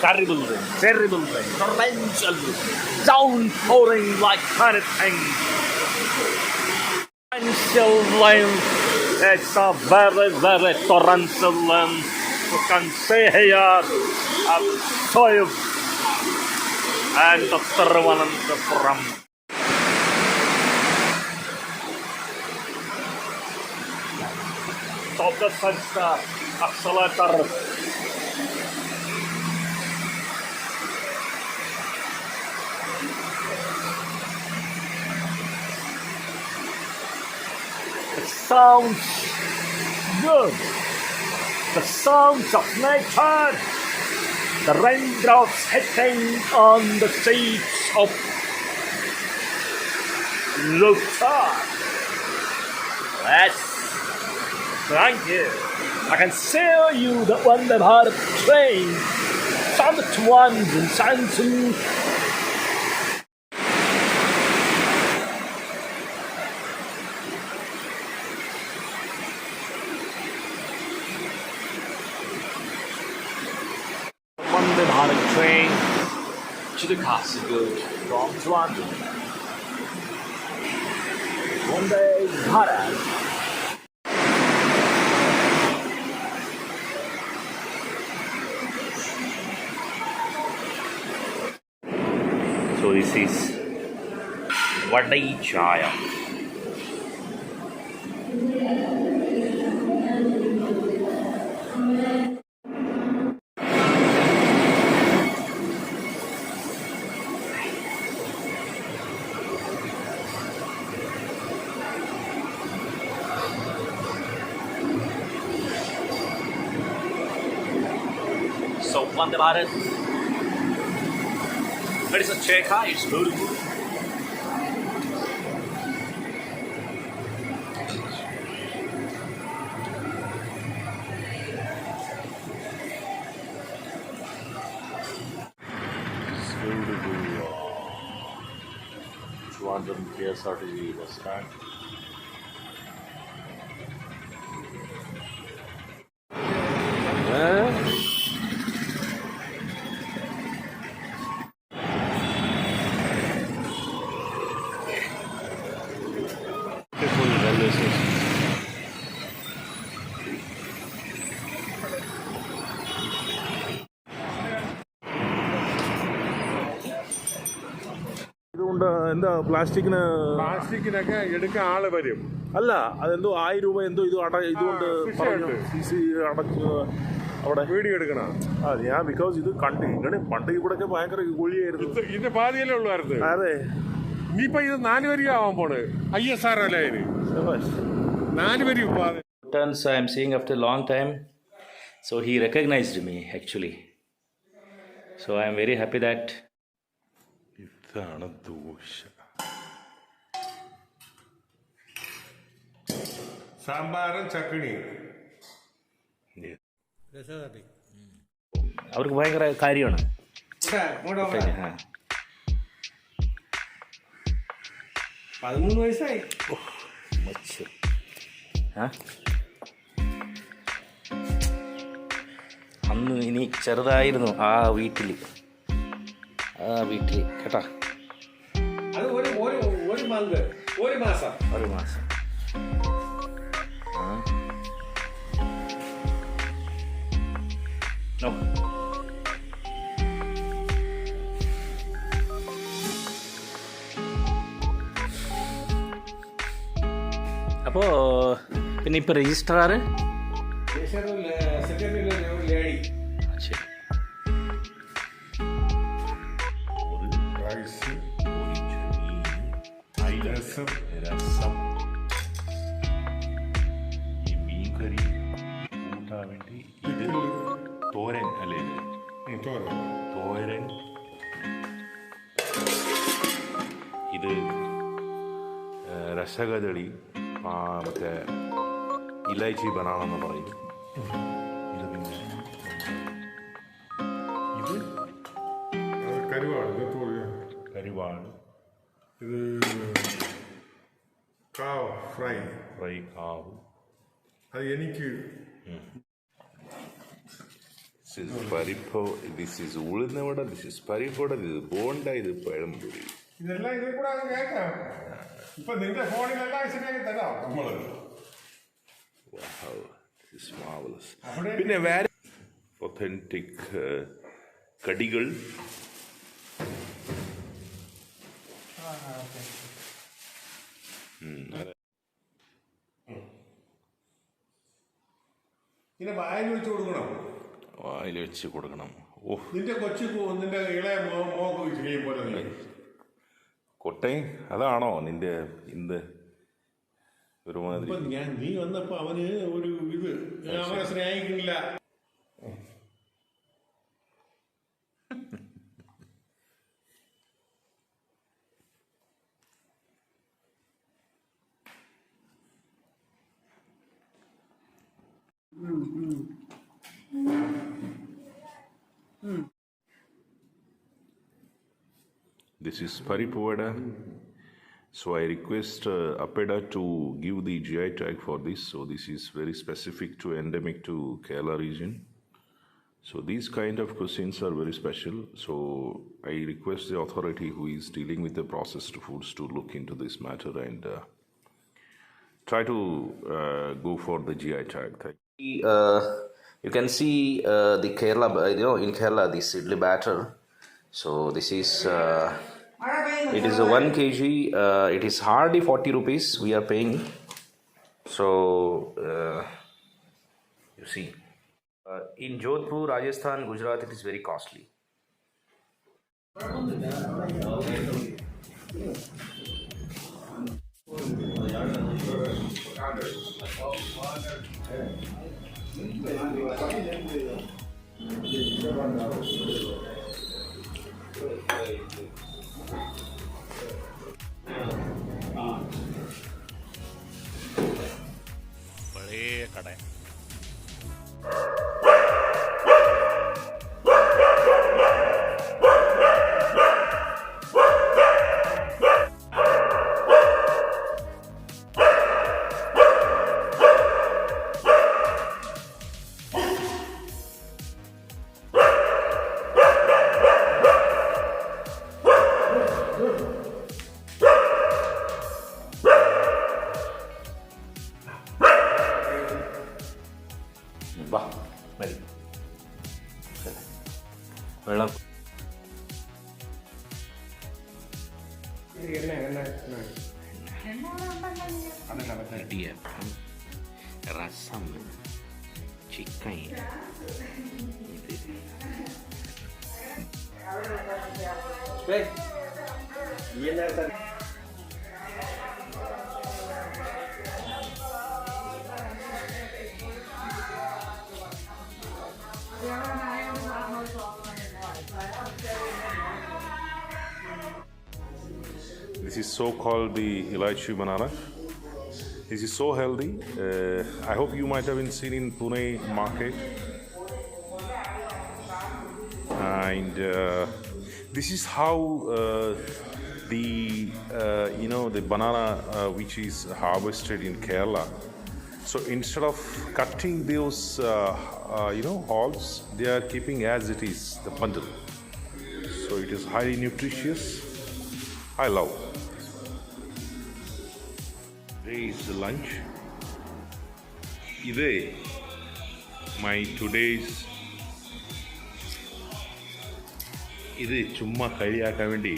terrible rain, torrential downpouring like anything. Torrential rain, it's a very, very torrential rain. You can see here a soil and the Thiruvananthapuram. Stop the sensor, accelerator. It sounds good. The sounds of nature. The raindrops hitting on the seeds of rooftop. Yes. Thank you. I can show you the Vande Bharat train. Standard ones and Samsung. Vande Bharat train to the castle from Trivandrum. Vande Bharat. So this is Vadai Chaya. So Vande Bharat. But it's a Cheka, it's beautiful. It's beautiful. Trivandrum KSRTC bus stand. Railway station. ഇതുകൊണ്ട് എന്താ പ്ലാസ്റ്റിക്കിനൊക്കെ എടുക്കാൻ ആള് വരും. അല്ല അതെന്തോ 1000 രൂപ എന്തോ ഇതുകൊണ്ട് അടച്ച് അവിടെ വീഡിയോ എടുക്കണ. ഞാൻ ബിക്കോസ് ഇത് കണ്ട് ഇങ്ങനെ പണ്ട് ഇവിടെയൊക്കെ ഭയങ്കര കുഴിയായിരുന്നു. ഇതിന്റെ പാതിയല്ലേ ഉള്ളായിരുന്നു. അതെ. ഇനിയിപ്പോ ഇത് 4 വരി ആവാൻ പോണ്. ISR അല്ലേ 4 വരി. Turns I am seeing after a long time, so he recognized me actually. So I am very happy that. ഇതാണ് ദോശ. സാമ്പാറും ചക്കണി. അവർക്ക് ഭയങ്കര കാര്യമാണ്. 13 വയസ്സായി. അന്ന് ഇനി ചെറുതായിരുന്നു ആ വീട്ടിൽ കേട്ടാ. അത് ഒരു മാസം No. അപ്പോൾ പിന്നെ ഇപ്പോൾ രജിസ്റ്റർ ആറ് ശരി. രസം ഈ മീൻകറി കൂട്ടാൻ വേണ്ടി ഇത് തോരൻ അല്ലേ? തോരൻ. ഇത് രസകദളി, മറ്റേ ഇലൈച്ചി ബനാണെന്ന് പറയും. ഇത് പിന്നെ ഇത് കരുവാട്. ഇത് ഫ്രൈ കാവ്. അത് എനിക്ക് This is paripo, this is ulunavada, this is paripoda, this is bonda, this is payamburi. ഇതെല്ലാം ഇതിൽ കൂടെ അങ്ങ് കേൾക്കാം. ഇപ്പൊ നിന്റെ ഫോണിലെല്ലാം ശരിയാക്കി തരാം നമ്മള്. Wow, this is marvelous. അവിടെ പിന്നെ വേറെ authentic കടികൾ. ഇങ്ങനെ വായിൽ വെച്ച് കൊടുക്കണം. വായിൽ വെച്ച് കൊടുക്കണം. ഓ, നിന്റെ കൊച്ചു നിന്റെ ഇളയ മോക്ക് ചെയ്യും പോലെ നീ. കൊട്ടയും അതാണോ നിന്റെ ഇന്ന് ഒരു നീ വന്നപ്പോ അവന് ഒരു ഇത് അവനെ സ്നേഹിക്കുന്നില്ല. This is Paripuvada. So I request Apeda to give the GI tag for this. So this is very specific to endemic to Kerala region. So these kind of cuisines are very special. So I request the authority who is dealing with the processed foods to look into this matter and try to go for the GI tag. You can see the Kerala, in Kerala, this idli batter. So this is, it is a 1 kg, it is hardly 40 rupees we are paying. So, you see, in Jodhpur, Rajasthan, Gujarat, it is very costly. പഴയ കട. വാ മതി വെള്ളം ഇടിയപ്പം രസം chicken This is so-called the elaichi banana. This is so healthy. I hope you might have been seen in Pune market. And this is how the banana which is harvested in Kerala. So instead of cutting those halls, they are keeping as it is, the bundle. So it is highly nutritious. I love. Today is the lunch. Today, my today's ഇത് ചുമ്മാ കഴിയാക്കാൻ വേണ്ടി